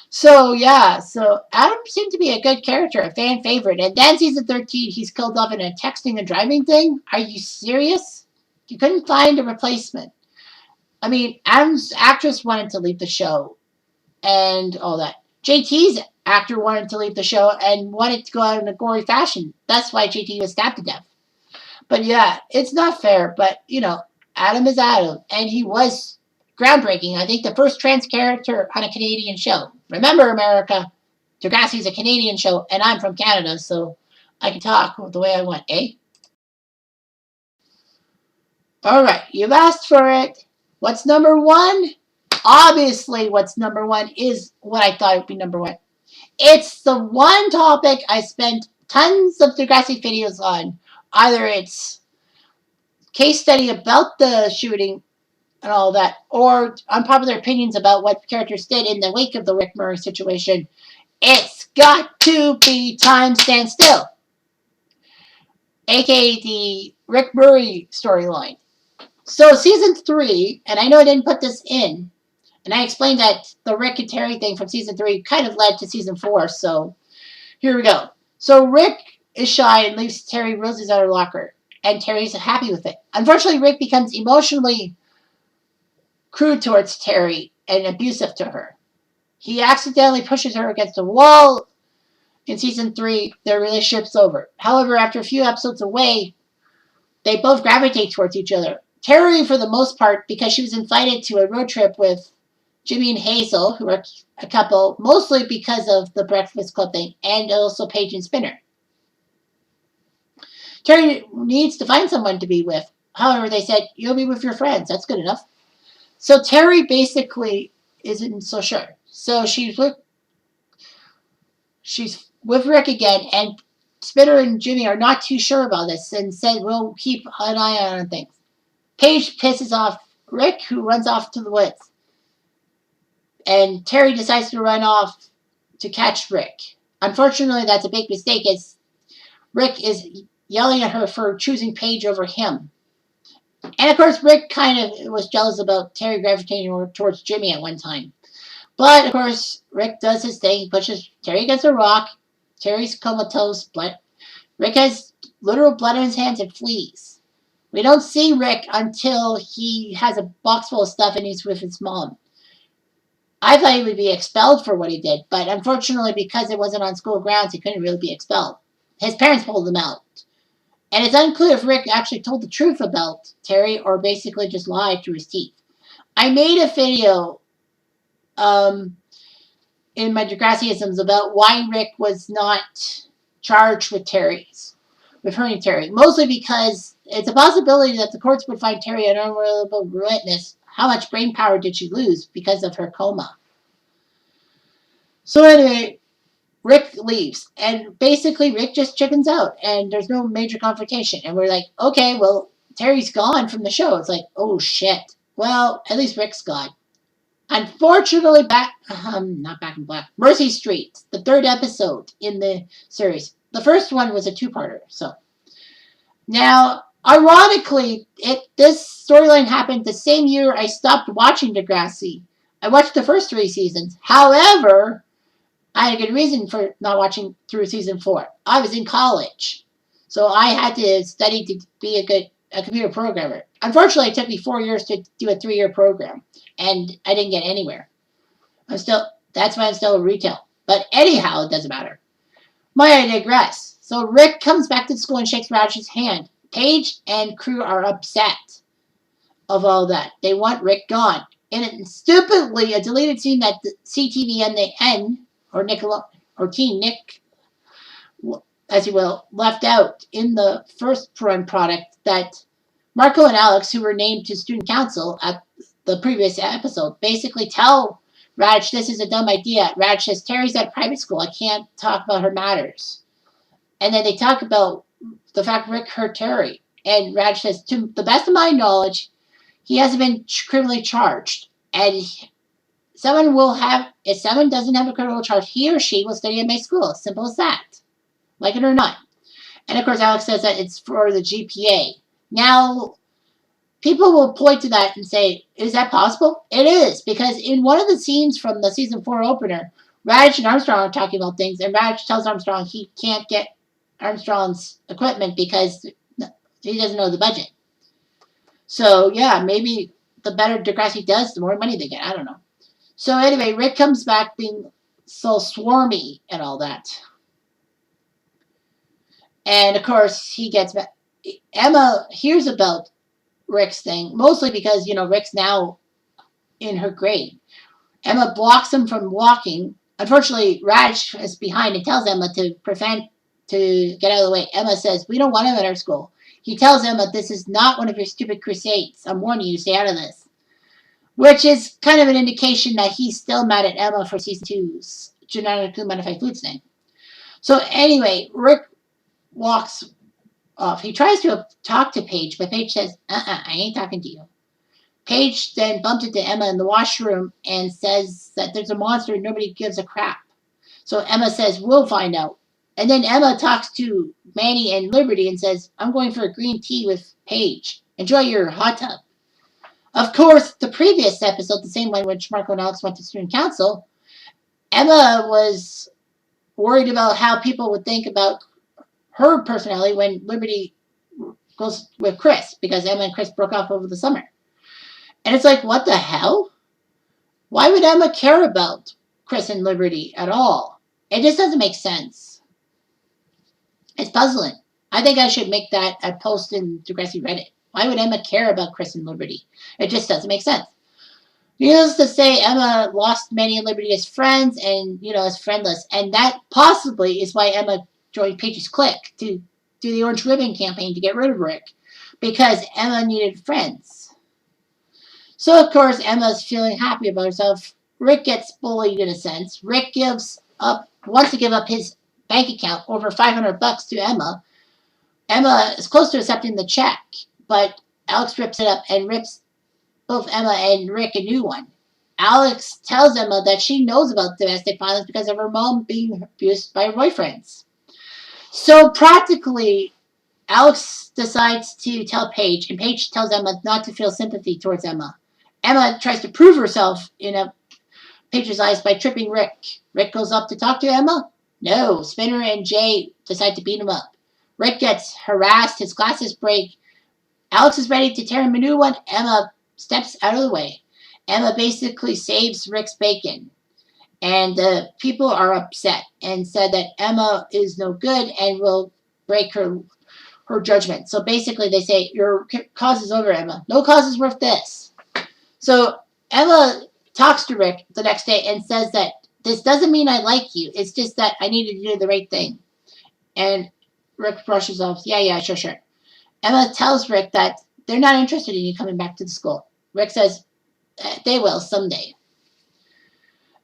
So yeah, so Adam seemed to be a good character, a fan favorite. And then season 13, he's killed off in a texting and driving thing. Are you serious? You couldn't find a replacement. I mean, Adam's actress wanted to leave the show and all that. JT's actor wanted to leave the show and wanted to go out in a gory fashion. That's why JT was stabbed to death. But yeah, it's not fair. But, Adam is Adam. And he was groundbreaking. I think the first trans character on a Canadian show. Remember, America, Degrassi's a Canadian show, and I'm from Canada, so I can talk the way I want, eh? All right, you've asked for it. What's number one? Obviously, what's number one is what I thought would be number one. It's the one topic I spent tons of Degrassi videos on. Either it's case study about the shooting and all that, or unpopular opinions about what characters did in the wake of the Rick Murray situation. It's got to be Time Stand Still, aka the Rick Murray storyline. So season 3, and I know I didn't put this in, and I explained that the Rick and Terry thing from season 3 kind of led to season 4, so here we go. So Rick is shy and leaves Terry roses out her locker, and Terry's happy with it. Unfortunately, Rick becomes emotionally crude towards Terry and abusive to her. He accidentally pushes her against a wall. In season 3, their relationship's over. However, after a few episodes away, they both gravitate towards each other. Terry, for the most part, because she was invited to a road trip with Jimmy and Hazel, who are a couple, mostly because of the Breakfast Club thing, and also Paige and Spinner. Terry needs to find someone to be with. However, they said, you'll be with your friends. That's good enough. So Terry basically isn't so sure. So she's with Rick again, and Spinner and Jimmy are not too sure about this and said, we'll keep an eye on things. Paige pisses off Rick, who runs off to the woods. And Terry decides to run off to catch Rick. Unfortunately, that's a big mistake, as Rick is yelling at her for choosing Paige over him. And of course, Rick kind of was jealous about Terry gravitating towards Jimmy at one time. But of course, Rick does his thing. He pushes Terry against a rock. Terry's comatose. Rick has literal blood on his hands and flees. We don't see Rick until he has a box full of stuff and he's with his mom. I thought he would be expelled for what he did, but unfortunately, because it wasn't on school grounds, he couldn't really be expelled. His parents pulled him out. And it's unclear if Rick actually told the truth about Terry or basically just lied through his teeth. I made a video in my Degrassiisms about why Rick was not charged with hurting Terry. Mostly because it's a possibility that the courts would find Terry an unreliable witness. How much brain power did she lose because of her coma? So anyway, Rick leaves, and basically Rick just chickens out, and there's no major confrontation. And we're like, okay, well, Terry's gone from the show. It's like, oh shit. Well, at least Rick's gone. Unfortunately, not Back in Black, Mercy Street, the 3rd episode in the series. The first one was a 2-parter. So now, ironically, this storyline happened the same year I stopped watching Degrassi. I watched the first 3 seasons. However, I had a good reason for not watching through season 4. I was in college, so I had to study to be a computer programmer. Unfortunately, it took me 4 years to do a 3-year program, and I didn't get anywhere. That's why I'm still in retail. But anyhow, it doesn't matter. I digress. So Rick comes back to school and shakes Radish's hand. Paige and crew are upset of all that. They want Rick gone. And stupidly, a deleted scene that the CTV and the N, or Teen Nick, as you will, left out in the first run product, that Marco and Alex, who were named to student council at the previous episode, basically tell Radish this is a dumb idea. Radish says, Terry's at private school. I can't talk about her matters. And then they talk about the fact Rick hurt Terry. And Radish says, to the best of my knowledge, he hasn't been criminally charged. And if someone doesn't have a criminal charge, he or she will study at my school. Simple as that. like it or not. And of course, Alex says that it's for the GPA. Now, people will point to that and say, is that possible? It is, because in one of the scenes from the season 4 opener, Raj and Armstrong are talking about things, and Raj tells Armstrong he can't get Armstrong's equipment because he doesn't know the budget. So, yeah, maybe the better Degrassi does, the more money they get. I don't know. So, anyway, Rick comes back being so swarmy and all that. And, of course, he gets back. Emma hears about Rick's thing, mostly because, Rick's now in her grade. Emma blocks him from walking. Unfortunately, Raj is behind and tells Emma to get out of the way. Emma says, we don't want him at our school. He tells Emma, this is not one of your stupid crusades. I'm warning you, stay out of this. Which is kind of an indication that he's still mad at Emma for season 2's genetically modified foods thing. So anyway, Rick walks off. He tries to talk to Paige, but Paige says, I ain't talking to you. Paige then bumped into Emma in the washroom and says that there's a monster and nobody gives a crap. So Emma says, we'll find out. And then Emma talks to Manny and Liberty and says, I'm going for a green tea with Paige. Enjoy your hot tub. Of course, the previous episode, the same one which Marco and Alex went to student council, Emma was worried about how people would think about her personality when Liberty goes with Chris, because Emma and Chris broke off over the summer. And it's like, what the hell? Why would Emma care about Chris and Liberty at all? It just doesn't make sense. It's puzzling. I think I should make that a post in Degrassi Reddit. Why would Emma care about Chris and Liberty? It just doesn't make sense. Needless to say, Emma lost Manny and Liberty as friends and, as friendless. And that possibly is why Emma joined Paige's clique to do the Orange Ribbon campaign to get rid of Rick. Because Emma needed friends. So, of course, Emma's feeling happy about herself. Rick gets bullied in a sense. Rick wants to give up his bank account, over $500 to Emma. Emma is close to accepting the check, but Alex rips it up and rips both Emma and Rick a new one. Alex tells Emma that she knows about domestic violence because of her mom being abused by her boyfriends. So practically, Alex decides to tell Paige, and Paige tells Emma not to feel sympathy towards Emma. Emma tries to prove herself in Paige's eyes by tripping Rick. Rick goes up to talk to Emma. No, Spinner and Jay decide to beat him up. Rick gets harassed, his glasses break. Alex is ready to tear him a new one. Emma steps out of the way. Emma basically saves Rick's bacon. And the people are upset and said that Emma is no good and will break her judgment. So basically they say, your cause is over, Emma. No cause is worth this. So Emma talks to Rick the next day and says that this doesn't mean I like you. It's just that I needed to do the right thing. And Rick brushes off, yeah, sure. Emma tells Rick that they're not interested in you coming back to the school. Rick says, they will someday.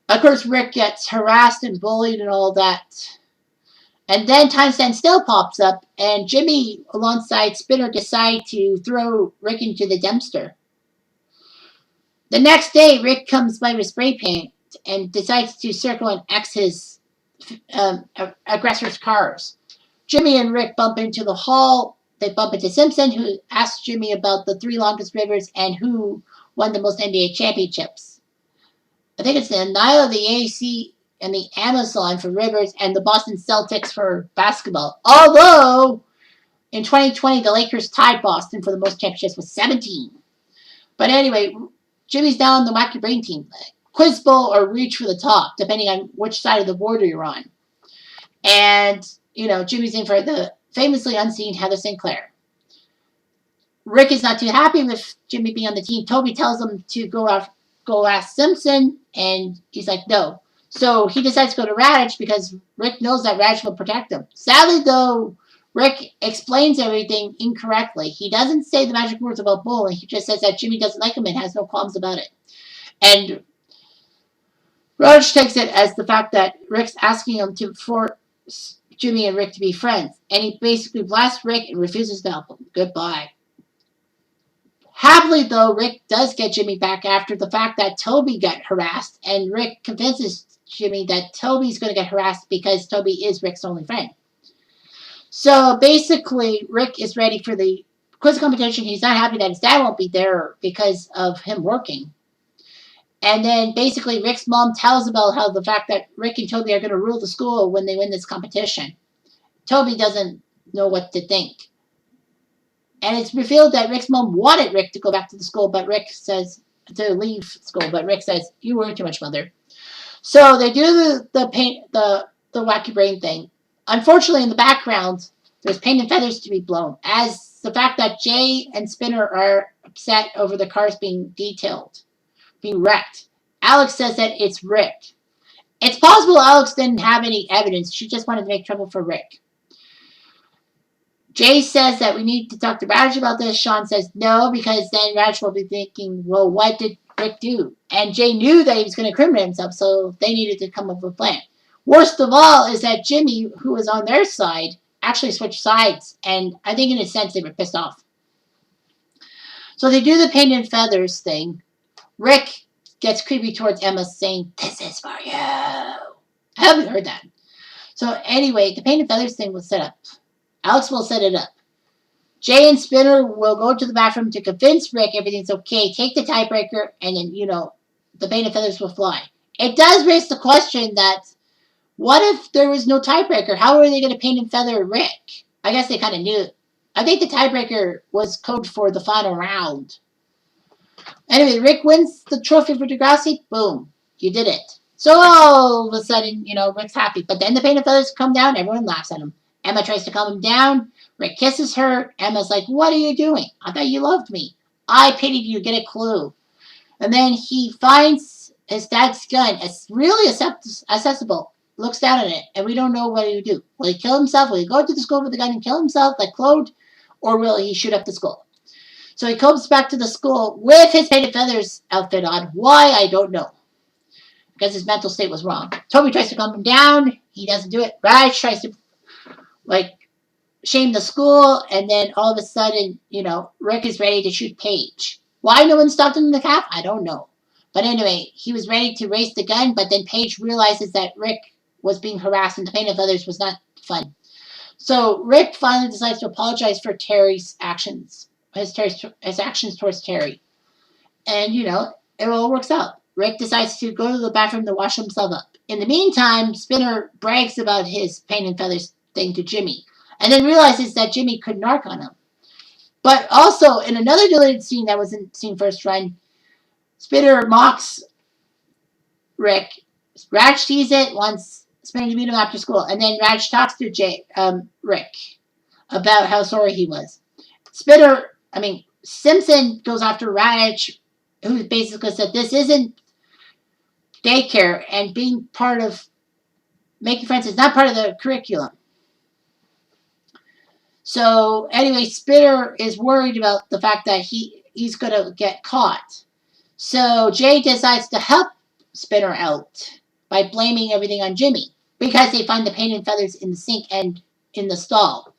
Of course, Rick gets harassed and bullied and all that. And then Time Stand Still pops up, and Jimmy, alongside Spinner, decide to throw Rick into the dumpster. The next day, Rick comes by with spray paint and decides to circle and X his aggressors' cars. Jimmy and Rick bump into the hall. They bump into Simpson, who asks Jimmy about the 3 longest rivers and who won the most NBA championships. I think it's the Nile, the AC, and the Amazon for rivers, and the Boston Celtics for basketball. Although, in 2020, the Lakers tied Boston for the most championships with 17. But anyway, Jimmy's down on the Wacky Brain team. Quiz Bowl or Reach for the Top, depending on which side of the border you're on. And, Jimmy's in for the famously unseen Heather Sinclair. Rick is not too happy with Jimmy being on the team. Toby tells him to go ask Simpson, and he's like, no. So he decides to go to Radish because Rick knows that Radish will protect him. Sadly, though, Rick explains everything incorrectly. He doesn't say the magic words about bowling. He just says that Jimmy doesn't like him and has no qualms about it. And Radish takes it as the fact that Rick's asking him to force Jimmy and Rick to be friends. And he basically blasts Rick and refuses to help him. Goodbye. Happily, though, Rick does get Jimmy back after the fact that Toby got harassed, and Rick convinces Jimmy that Toby's going to get harassed because Toby is Rick's only friend. So basically, Rick is ready for the quiz competition. He's not happy that his dad won't be there because of him working. And then basically, Rick's mom tells about how the fact that Rick and Toby are going to rule the school when they win this competition. Toby doesn't know what to think. And it's revealed that Rick's mom wanted Rick to go back to the school, but Rick says to leave school. But Rick says, "You worry too much, mother." So they do the wacky brain thing. Unfortunately, in the background, there's paint and feathers to be blown, as the fact that Jay and Spinner are upset over the cars being detailed, being wrecked. Alex says that it's Rick. It's possible Alex didn't have any evidence. She just wanted to make trouble for Rick. Jay says that we need to talk to Raj about this. Sean says no, because then Raj will be thinking, well, what did Rick do? And Jay knew that he was going to incriminate himself, so they needed to come up with a plan. Worst of all is that Jimmy, who was on their side, actually switched sides. And I think in a sense they were pissed off. So they do the paint and feathers thing. Rick gets creepy towards Emma saying, "This is for you." I hope you heard that. So anyway, the paint and feathers thing was set up. Alex will set it up. Jay and Spinner will go to the bathroom to convince Rick everything's okay, take the tiebreaker, and then, the paint and feathers will fly. It does raise the question that, what if there was no tiebreaker? How are they going to paint and feather Rick? I guess they kind of knew. I think the tiebreaker was code for the final round. Anyway, Rick wins the trophy for Degrassi. Boom. You did it. So all of a sudden, Rick's happy. But then the paint and feathers come down. Everyone laughs at him. Emma tries to calm him down. Rick kisses her. Emma's like, "What are you doing? I thought you loved me. I pitied you. Get a clue." And then he finds his dad's gun. It's really accessible. Looks down at it. And we don't know what he would do. Will he kill himself? Will he go to the school with the gun and kill himself like Claude? Or will he shoot up the school? So he comes back to the school with his painted feathers outfit on. Why? I don't know. Because his mental state was wrong. Toby tries to calm him down. He doesn't do it. Raj tries to, shame the school. And then all of a sudden, Rick is ready to shoot Paige. Why no one stopped him in the cab? I don't know. But anyway, he was ready to raise the gun. But then Paige realizes that Rick was being harassed and the painted feathers was not fun. So Rick finally decides to apologize for Terry's actions. His actions towards Terry. And, it all works out. Rick decides to go to the bathroom to wash himself up. In the meantime, Spinner brags about his paint and feathers thing to Jimmy. And then realizes that Jimmy could narc on him. But also, in another deleted scene that was in scene first run, Spinner mocks Rick. Raj sees it, wants Spinner to meet him after school. And then Raj talks to Rick about how sorry he was. Simpson goes after Raj, who basically said this isn't daycare, and being part of making friends is not part of the curriculum. So anyway, Spinner is worried about the fact that he's going to get caught. So Jay decides to help Spinner out by blaming everything on Jimmy because they find the paint and feathers in the sink and in the stall.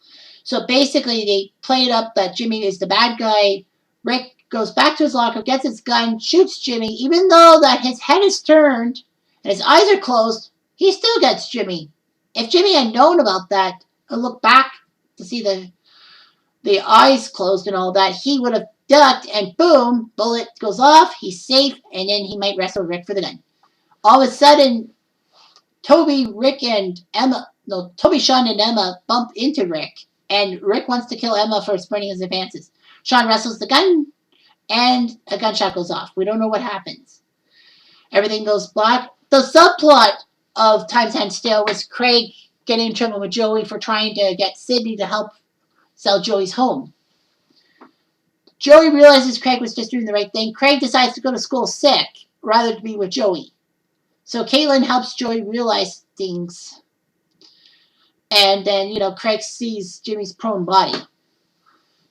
So basically, they play it up that Jimmy is the bad guy. Rick goes back to his locker, gets his gun, shoots Jimmy, even though that his head is turned and his eyes are closed, he still gets Jimmy. If Jimmy had known about that and looked back to see the eyes closed and all that, he would have ducked and boom, bullet goes off, he's safe, and then he might wrestle Rick for the gun. All of a sudden, Toby, Sean, and Emma bump into Rick, and Rick wants to kill Emma for spreading his advances. Sean wrestles the gun, and a gunshot goes off. We don't know what happens. Everything goes black. The subplot of Time Stand Still was Craig getting in trouble with Joey for trying to get Sydney to help sell Joey's home. Joey realizes Craig was just doing the right thing. Craig decides to go to school sick rather than be with Joey. So Caitlin helps Joey realize things. And then, Craig sees Jimmy's prone body.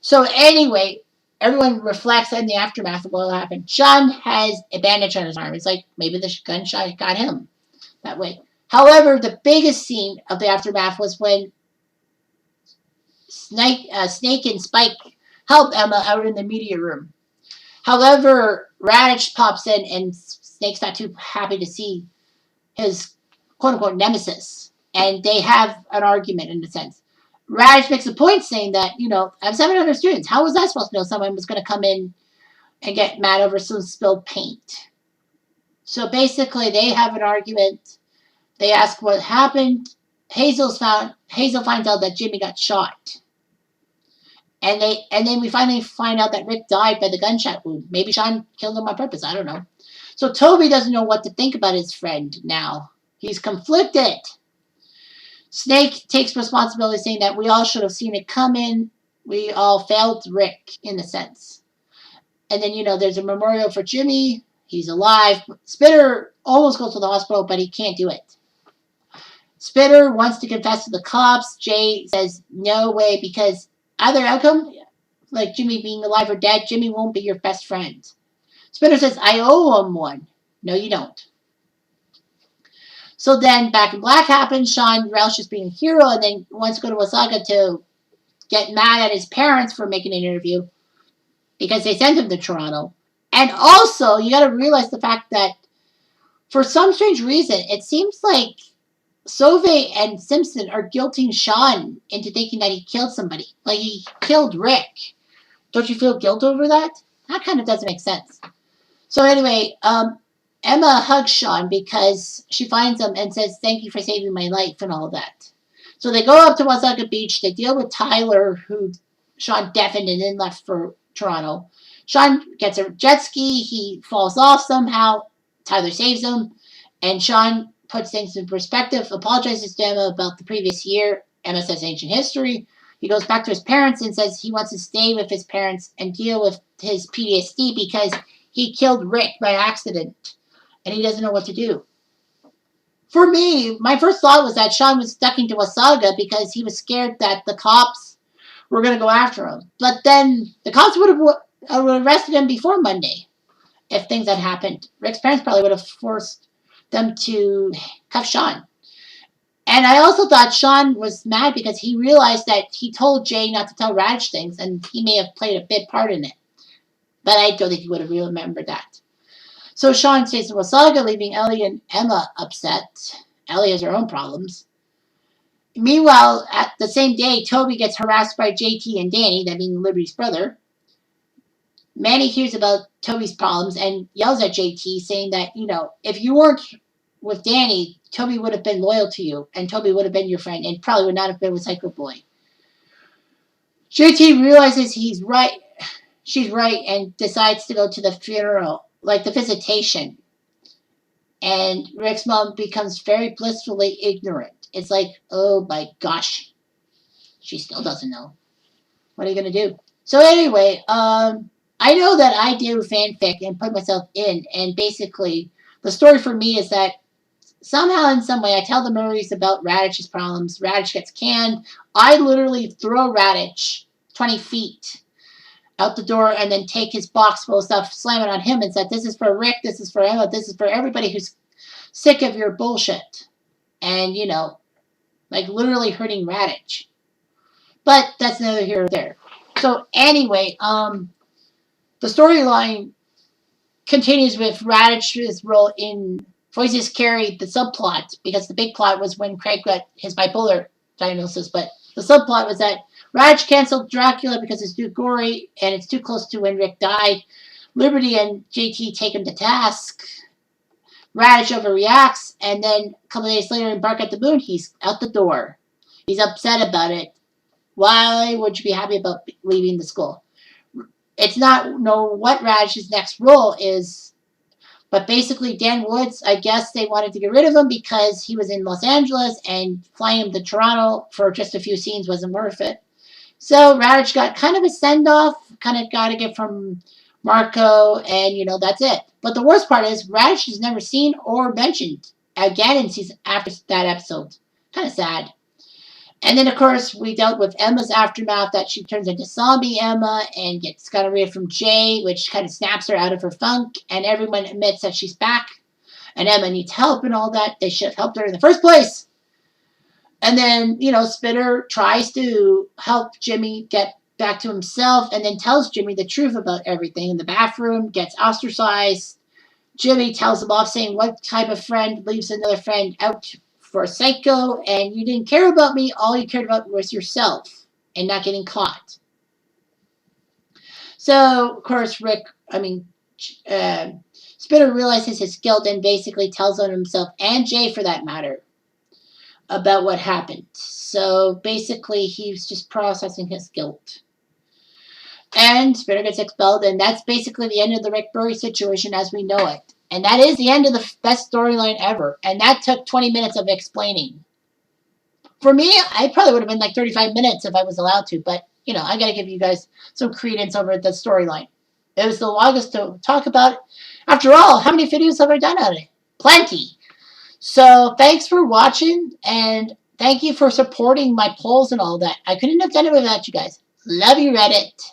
So anyway, everyone reflects in the aftermath of what happened. Sean has a bandage on his arm. It's like maybe the gunshot got him that way. However, the biggest scene of the aftermath was when Snake and Spike help Emma out in the media room. However, Radish pops in and Snake's not too happy to see his quote-unquote nemesis. And they have an argument in a sense. Radish makes a point saying that, I have 700 students. How was I supposed to know someone was going to come in and get mad over some spilled paint? So basically, they have an argument. They ask what happened. Hazel finds out that Jimmy got shot. And then we finally find out that Rick died by the gunshot wound. Maybe Sean killed him on purpose. I don't know. So Toby doesn't know what to think about his friend now. He's conflicted. Snake takes responsibility, saying that we all should have seen it coming. We all failed Rick, in a sense. And then, there's a memorial for Jimmy. He's alive. Spitter almost goes to the hospital, but he can't do it. Spitter wants to confess to the cops. Jay says no way, because either outcome, like Jimmy being alive or dead, Jimmy won't be your best friend. Spitter says, I owe him one. No, you don't. So then Back in Black happens. Sean relishes being a hero and then wants to go to Wasaga to get mad at his parents for making an interview because they sent him to Toronto. And also, you got to realize the fact that for some strange reason, it seems like Sauvé and Simpson are guilting Sean into thinking that he killed somebody. Like he killed Rick. Don't you feel guilt over that? That kind of doesn't make sense. So anyway, Emma hugs Sean because she finds him and says, thank you for saving my life and all that. So they go up to Wasaga Beach. They deal with Tyler, who Sean deafened and then left for Toronto. Sean gets a jet ski. He falls off somehow. Tyler saves him. And Sean puts things in perspective, apologizes to Emma about the previous year. Emma says ancient history. He goes back to his parents and says he wants to stay with his parents and deal with his PTSD because he killed Rick by accident and he doesn't know what to do. For me, my first thought was that Sean was sticking to Wasaga because he was scared that the cops were going to go after him. But then the cops would have arrested him before Monday if things had happened. Rick's parents probably would have forced them to cuff Sean. And I also thought Sean was mad because he realized that he told Jay not to tell Raj things, and he may have played a big part in it. But I don't think he would have remembered that. So Sean stays in Wasaga, leaving Ellie and Emma upset. Ellie has her own problems. Meanwhile, at the same day, Toby gets harassed by JT and Danny, that being Liberty's brother. Manny hears about Toby's problems and yells at JT, saying that, if you weren't with Danny, Toby would have been loyal to you, and Toby would have been your friend, and probably would not have been with Psycho Boy. JT realizes she's right, and decides to go to the funeral, like the visitation. And Rick's mom becomes very blissfully ignorant. It's like, oh my gosh, she still doesn't know. What are you going to do? So anyway, I know that I do fanfic and put myself in, and basically the story for me is that somehow in some way I tell the Murrays about Radish's problems. Radish gets canned. I literally throw Radish 20 feet out the door and then take his box full of stuff, slam it on him and said, this is for Rick, this is for Emma, this is for everybody who's sick of your bullshit. And, like literally hurting Radish. But that's neither here nor there. So anyway, the storyline continues with Radish's role in Voices Carried the subplot, because the big plot was when Craig got his bipolar diagnosis, but the subplot was that Radish canceled Dracula because it's too gory and it's too close to when Rick died. Liberty and JT take him to task. Radish overreacts, and then a couple days later in Bark at the Moon, he's out the door. He's upset about it. Why would you be happy about leaving the school? It's not know what Radish's next role is, but basically Dan Woods, I guess they wanted to get rid of him because he was in Los Angeles and flying him to Toronto for just a few scenes wasn't worth it. So Radish got kind of a send-off, kind of got a gift from Marco, and that's it. But the worst part is Radish is never seen or mentioned again in season after that episode. Kind of sad. And then, of course, we dealt with Emma's aftermath, that she turns into zombie Emma and gets gonorrhea from Jay, which kind of snaps her out of her funk, and everyone admits that she's back, and Emma needs help and all that. They should have helped her in the first place. And then, Spitter tries to help Jimmy get back to himself and then tells Jimmy the truth about everything in the bathroom, gets ostracized. Jimmy tells him off, saying, what type of friend leaves another friend out for a psycho, and you didn't care about me. All you cared about was yourself and not getting caught. So, of course, Spinner realizes his guilt and basically tells on himself, and Jay for that matter, about what happened. So basically, he's just processing his guilt. And Spinner gets expelled, and that's basically the end of the Rick Burry situation as we know it. And that is the end of the best storyline ever. And that took 20 minutes of explaining. For me, I probably would have been like 35 minutes if I was allowed to, but, I got to give you guys some credence over the storyline. It was the longest to talk about. After all, how many videos have I done on it? Plenty. So thanks for watching, and thank you for supporting my polls and all that. I couldn't have done it without you guys. Love you, Reddit.